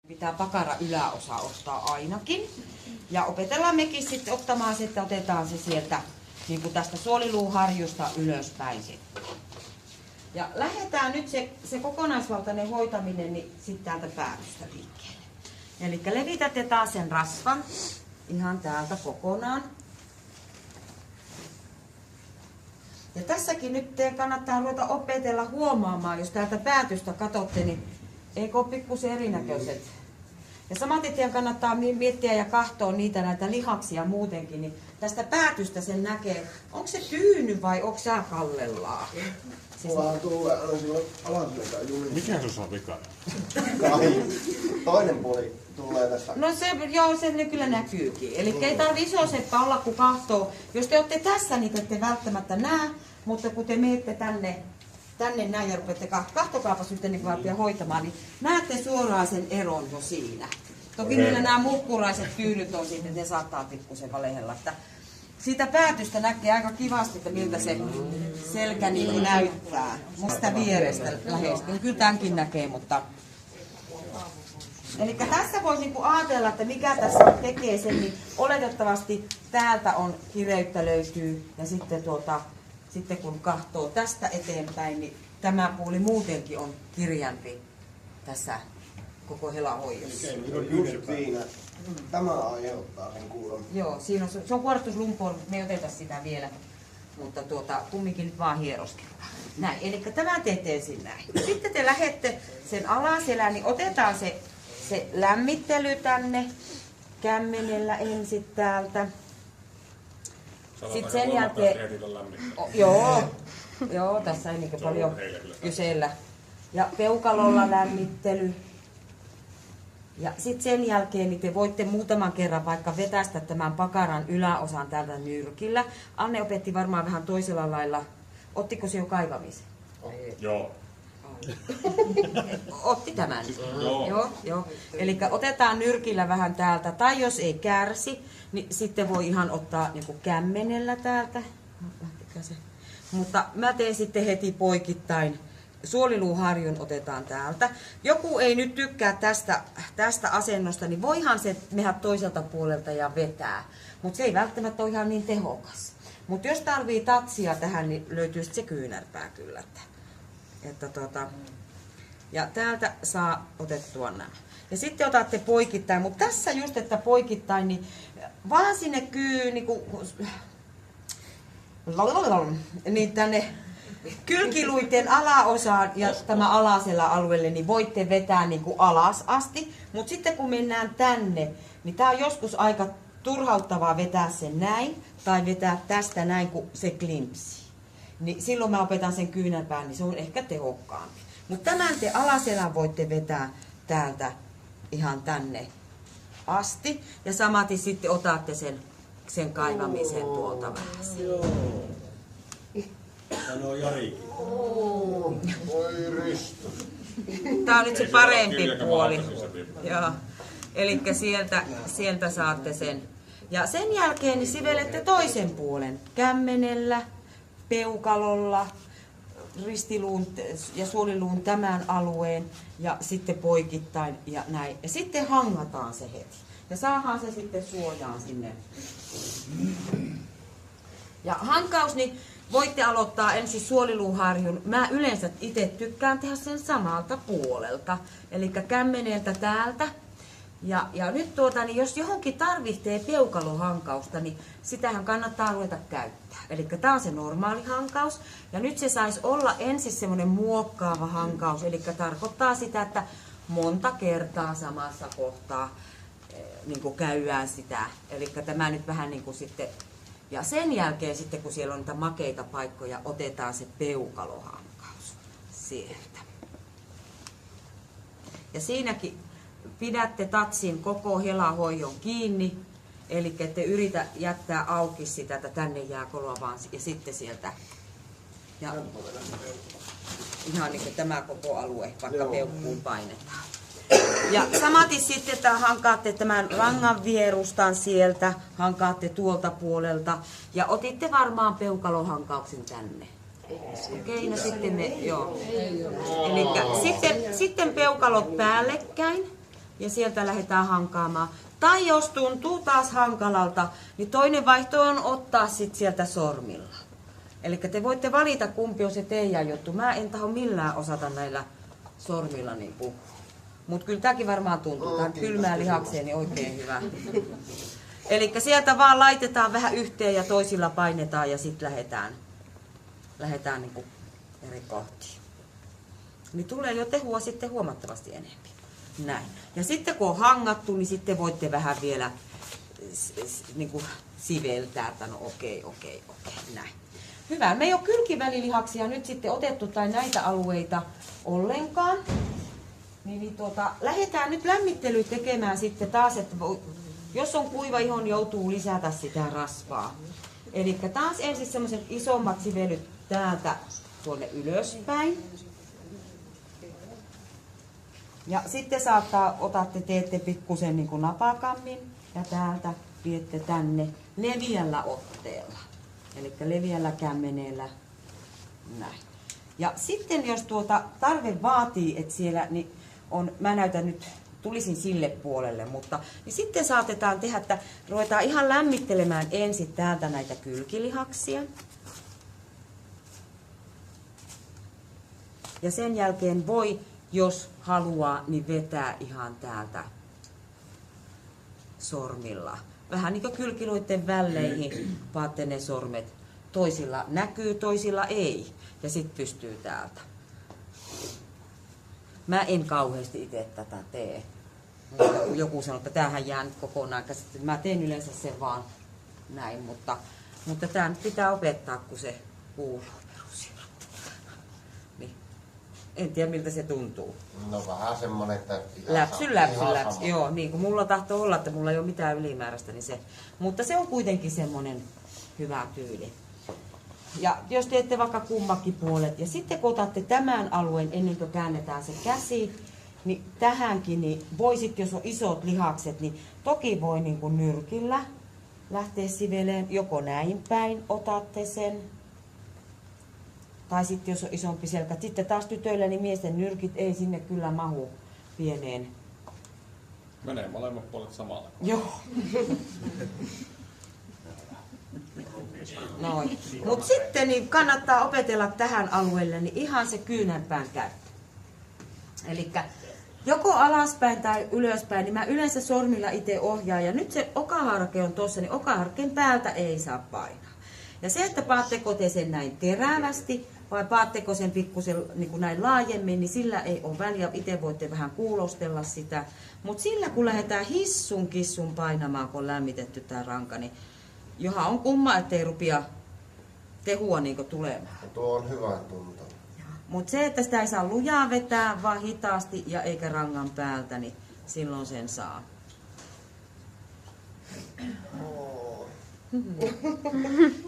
Pitää pakara yläosa ottaa ainakin. Ja opetellaan mekin sitten ottamaan se, että otetaan se sieltä niin kuin tästä suoliluuharjusta ylöspäin sitten. Ja lähdetään nyt se kokonaisvaltainen hoitaminen niin sitten täältä päädystä liikkeelle. Eli levitätte taas sen rasvan ihan täältä kokonaan. Ja tässäkin nyt teidän kannattaa ruveta opetella huomaamaan, jos täältä päätystä katsotte, niin eikö ole pikkusen erinäköiset. Ja samaten teidän kannattaa miettiä ja katsoa niitä näitä lihaksia muutenkin, niin tästä päätystä sen näkee, onko se tyyny vai onko sä kallellaan? Mullahan tulee aina silloin alasleika jumissa. Mikä sus on vikana? Toinen puoli tulee tästä. No se kyllä näkyykin. Eli ei tarvi iso seppä olla kun kahtoo. Jos te olette tässä, niin te ette välttämättä näe, mutta kun te menette tänne näin ja rupeatte kahtokaapas nyt niin kuin hoitamaan, niin näette suoraan sen eron jo siinä. Toki niillä nämä mukkuraiset tyynyt on sitten, ne saattaa pikkusen valehella. Siitä päätystä näkee aika kivasti, että miltä se selkä niin näyttää. Musta vierestä lähestyy. Kyllä tämänkin näkee, mutta... Eli tässä voisi niin ajatella, että mikä tässä tekee sen, niin oletettavasti täältä on kireyttä löytyy ja sitten kun katsoo tästä eteenpäin, niin tämä puoli muutenkin on kirjampi tässä koko helahoidossa. Just siinä. Tämä aiheuttaa sen kuuron. Joo, siinä on, se on kuortuslumpoon, mutta me ei oteta sitä vielä. Mutta kumminkin nyt vaan hieroskeltaan. Näin, eli tämä teette ensin näin. Sitten te lähdette sen alaselän, niin otetaan se lämmittely tänne kämmenellä ensin täältä. Sitten sen jälkeen... Joo, tässä ei niin paljon kysellä. Ja peukalolla lämmittely. Ja sitten sen jälkeen niin te voitte muutaman kerran vaikka vetästä tämän pakaran yläosan täältä nyrkillä. Anne opetti varmaan vähän toisella lailla. Ottiko se jo kaivamisen? Joo. Otti tämän. Joo. Eli otetaan nyrkillä vähän täältä. Tai jos ei kärsi, niin sitten voi ihan ottaa niin kuin kämmenellä täältä. Mutta mä teen sitten heti poikittain. Suoliluuharjun otetaan täältä. Joku ei nyt tykkää tästä asennosta, niin voihan se mennä toiselta puolelta ja vetää. Mutta se ei välttämättä ole ihan niin tehokas. Mutta jos tarvii tatsia tähän, niin löytyy se kyynärpää kyllä. Ja täältä saa otettua nämä. Ja sitten otatte poikittain, mutta tässä just, että poikittain, niin vaan sinne niin tänne kylkiluiden alaosaan ja tämä alasella alueelle, niin voitte vetää niin kuin alas asti. Mutta sitten kun mennään tänne, niin tämä on joskus aika turhauttavaa vetää sen näin tai vetää tästä näin, kun se klimpsii. Niin silloin mä opetan sen kyynärpään, niin se on ehkä tehokkaampi. Mutta tämän te alaselän voitte vetää täältä ihan tänne asti. Ja samaten sitten otatte sen kaivamisen tuolta vähän. Sanoo Jarikin. Voi Risto. Tämä on nyt se parempi puoli. Joo. Eli sieltä saatte sen. Ja sen jälkeen niin sivelette toisen puolen kämmenellä, peukalolla, ristiluun ja suoliluun tämän alueen ja sitten poikittain ja näin. Ja sitten hangataan se heti. Ja saadaan se sitten suojaan sinne. Ja hankaus, niin voitte aloittaa ensin suoliluuharjun. Mä yleensä itse tykkään tehdä sen samalta puolelta. Eli kämmeneltä täältä. Ja nyt niin jos johonkin tarvitsee peukalohankausta, niin sitähän kannattaa ruveta käyttää. Eli tää on se normaali hankaus. Ja nyt se saisi olla ensin semmoinen muokkaava hankaus. Eli tarkoittaa sitä, että monta kertaa samassa kohtaa niin kuin käydään sitä. Eli tämä nyt vähän niin kuin sitten... Ja sen jälkeen sitten, kun siellä on niitä makeita paikkoja, otetaan se peukalohankaus sieltä. Ja siinäkin pidätte tatsin koko helahoidon kiinni, eli ette yritä jättää auki sitä, että tänne jää koloa vaan ja sitten sieltä. Ja ihan niin kuin tämä koko alue, vaikka peukkuun painetaan. Ja samatin sitten, että hankaatte tämän rangan vierustan sieltä, hankaatte tuolta puolelta ja otitte varmaan peukalohankauksen tänne. Okei, no sitten Elikkä sitten peukalot päällekkäin ja sieltä lähdetään hankaamaan. Tai jos tuntuu taas hankalalta, niin toinen vaihto on ottaa sit sieltä sormilla. Eli te voitte valita, kumpi on se teidän juttu. Mä en taho millään osata näillä sormilla niin puhua. Mutta kyllä tämäkin varmaan tuntuu. Tämä kylmää lihakseen niin oikein hyvä. Eli sieltä vaan laitetaan vähän yhteen ja toisilla painetaan ja sitten lähdetään niin kuin eri kohtiin. Niin tulee jo tehua sitten huomattavasti enemmän. Näin. Ja sitten kun on hangattu, niin sitten voitte vähän vielä niin kuin siveltää, että no okei, näin. Hyvä. Me ei ole kylkivälilihaksia nyt sitten otettu tai näitä alueita ollenkaan. Niin lähdetään nyt lämmittelyä tekemään sitten taas, että jos on kuiva iho, niin joutuu lisätä sitä rasvaa. Eli taas ensin semmoiset isommat sivelyt täältä tuonne ylöspäin. Ja sitten teette pikkusen niin kuin napakammin ja täältä viette tänne leviällä otteella. Eli leviällä kämmeneellä näin. Ja sitten jos tarve vaatii, että siellä niin mä näytän nyt, tulisin sille puolelle, mutta niin sitten saatetaan tehdä, että ruvetaan ihan lämmittelemään ensin täältä näitä kylkilihaksia. Ja sen jälkeen voi, jos haluaa, niin vetää ihan täältä sormilla. Vähän niin kuin kylkiluiden väleihin, vaatte ne sormet. Toisilla näkyy, toisilla ei. Ja sitten pystyy täältä. Mä en kauheasti itse tätä tee. Joku sanoo, että tämähän jää nyt kokonaan käsittelyyn. Mä teen yleensä sen vaan näin, mutta tämä nyt pitää opettaa, kun se kuuluu perusilla. Niin. En tiedä, miltä se tuntuu. No vähän semmonen, että... Läpsy. Joo, niin kuin mulla tahtoo olla, että mulla ei ole mitään ylimääräistä, niin se... Mutta se on kuitenkin semmonen hyvä tyyli. Ja jos teette vaikka kummakin puolet, ja sitten kun otatte tämän alueen ennen kuin käännetään se käsi, niin tähänkin, niin voisit, jos on isot lihakset, niin toki voi niin kuin nyrkillä lähteä siveleen, joko näin päin otatte sen, tai sitten jos on isompi selkä. Sitten taas tytöillä, niin miesten nyrkit ei sinne kyllä mahu pieneen. Menee molemmat puolet samalla. Joo. Noin. Mutta sitten niin kannattaa opetella tähän alueelle niin ihan se kyynärpään käyttö. Eli joko alaspäin tai ylöspäin, niin mä yleensä sormilla itse ohjaan. Ja nyt se okaharke on tuossa, niin okaharkeen päältä ei saa painaa. Ja se, että paatteko te sen näin terävästi vai paatteko sen pikkusen niin kuin näin laajemmin, niin sillä ei ole väliä. Itse voitte vähän kuulostella sitä. Mutta sillä kun lähdetään hissun kissun painamaan, kun on lämmitetty tämä ranka, niin johan on kumma, ettei rupia tehua niin tulemaan. Tuo on hyvä tunto. Mutta se, että sitä ei saa lujaa vetää, vaan hitaasti ja eikä rangan päältä, niin silloin sen saa.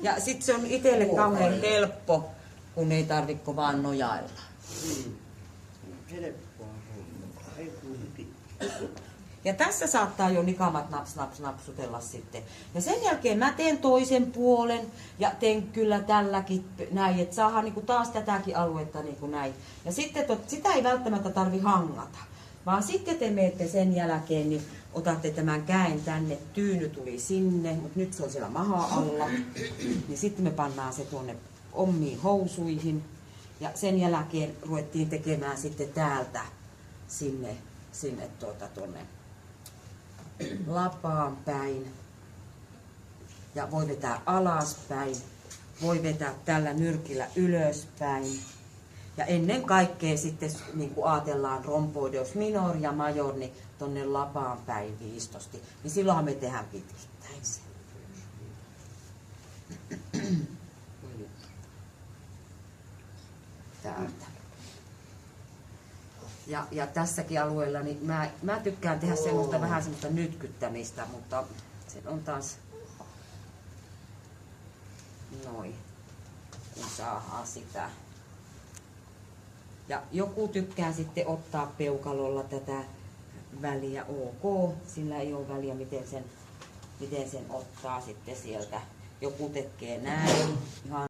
Ja sitten se on itselle kauhean helppo, kun ei tarvitse vaan nojailla. Ja tässä saattaa jo nikamat napsutella sitten. Ja sen jälkeen mä teen toisen puolen ja teen kyllä tälläkin näin, että saadaan niinku taas tätäkin aluetta niinku näin. Ja sitten sitä ei välttämättä tarvi hangata, vaan sitten te menette sen jälkeen, niin otatte tämän käen tänne, tyyny tuli sinne, mutta nyt se on siellä maha alla. Niin sitten me pannaan se tuonne omiin housuihin ja sen jälkeen ruvettiin tekemään sitten täältä sinne tuonne lapaan päin ja voi vetää alaspäin, voi vetää tällä nyrkillä ylöspäin ja ennen kaikkea sitten niin kuin ajatellaan romboideus minor ja major, niin tonne lapaan päin viistosti, niin silloinhan me tehdään pitkittäin se. Täältä. Ja tässäkin alueella niin mä tykkään tehdä semmoista vähän semmoista nytkyttämistä, mutta se on taas noin, kun saadaan sitä. Ja joku tykkää sitten ottaa peukalolla tätä väliä, ok, sillä ei ole väliä miten sen ottaa sitten sieltä. Joku tekee näin, ihan